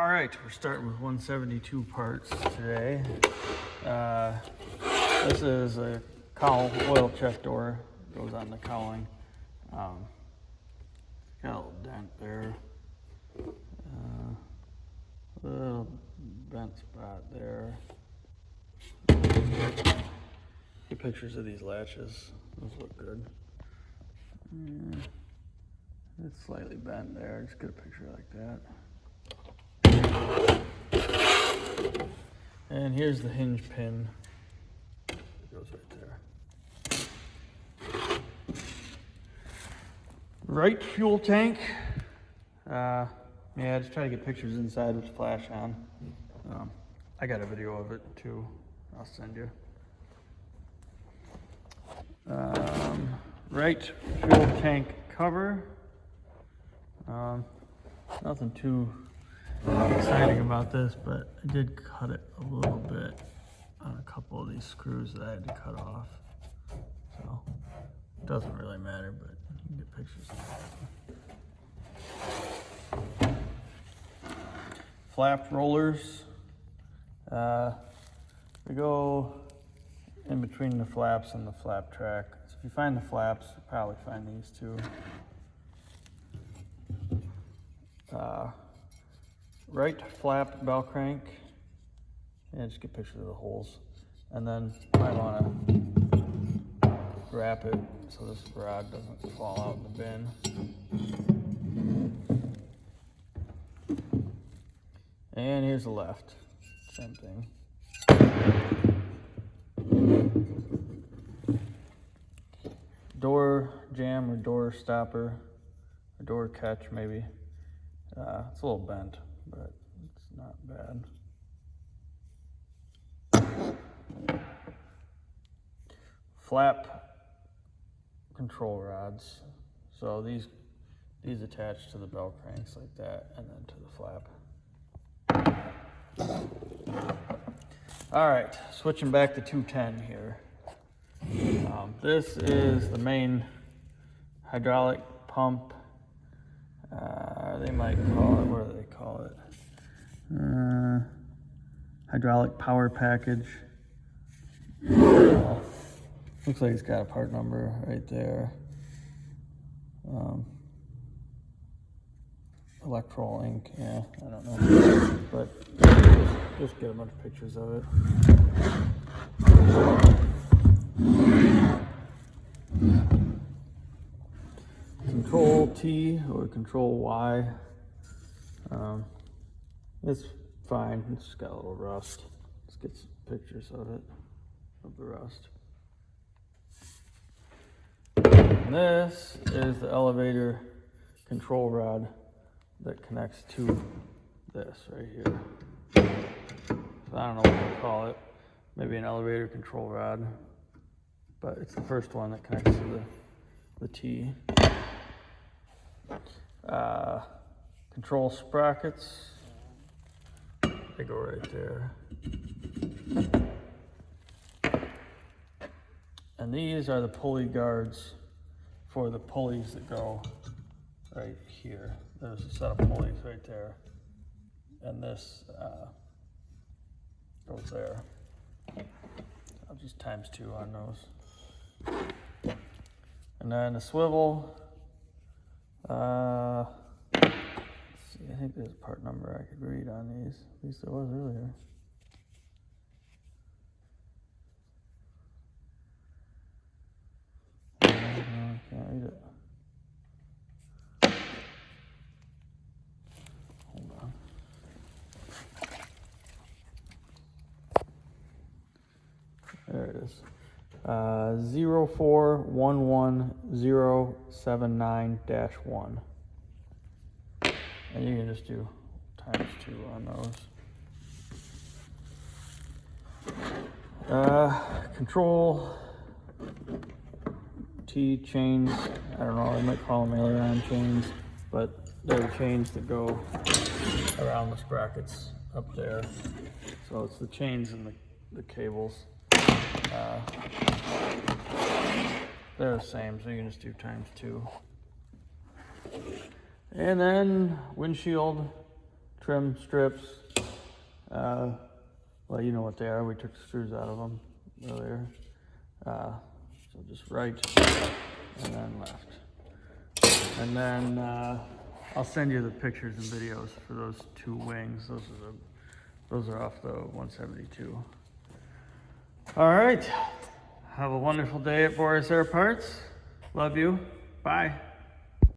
All right, we're starting with 172 parts today. This is a Cowl oil check door. Goes on the cowling. Got a little dent there. Little bent spot there. Get pictures of these latches. Those look good. It's slightly bent there. Just get a picture like that. And here's the hinge pin. It goes right there. Right fuel tank. Yeah, just try to get pictures inside with the flash on. I got a video of it too. I'll send you. Right fuel tank cover. Nothing too exciting about this, but I did cut it a little bit on a couple of these screws that I had to cut off. So it doesn't really matter, but you can get pictures of that. Flap rollers. We go in between the flaps and the flap track. So if you find the flaps, you'll probably find these two. Right flap bell crank, and just get pictures of the holes, and then you might want to wrap it so this rod doesn't fall out in the bin. And here's the left, same thing. Door jam or door stopper, or door catch maybe. It's a little bent, but it's not bad. Flap control rods. So these attach to the bell cranks like that, and then to the flap. All right, switching back to 210 here. This is the main hydraulic pump. They might call it, what do they call it? Hydraulic power package. Looks like it's got a part number right there. Electrol ink, yeah, I don't know. But just get a bunch of pictures of it. Control T or Control Y. It's fine. It's just got a little rust. Let's get some pictures of it, of the rust. And this is the elevator control rod that connects to this right here. So I don't know what they call it. Maybe an elevator control rod, but it's the first one that connects to the T. Control sprockets, they go right there. And these are the pulley guards for the pulleys that go right here. There's a set of pulleys right there. And this goes there. I'll just ×2 on those. And then the swivel. Let's see, I think there's a part number I could read on these. At least there was earlier. I can't read it. Hold on. There it is. 0411079-1. And you can just do ×2 on those. Control T chains. I don't know, they might call them aileron chains, but they're the chains that go around the sprockets up there. So it's the chains and the cables. They're the same, so you can just do ×2. And then windshield trim strips. Well, you know what they are. We took screws out of them earlier. So just right and then left. And then I'll send you the pictures and videos for those two wings. Those are off the 172. All right. Have a wonderful day at Boris Air Parts. Love you. Bye.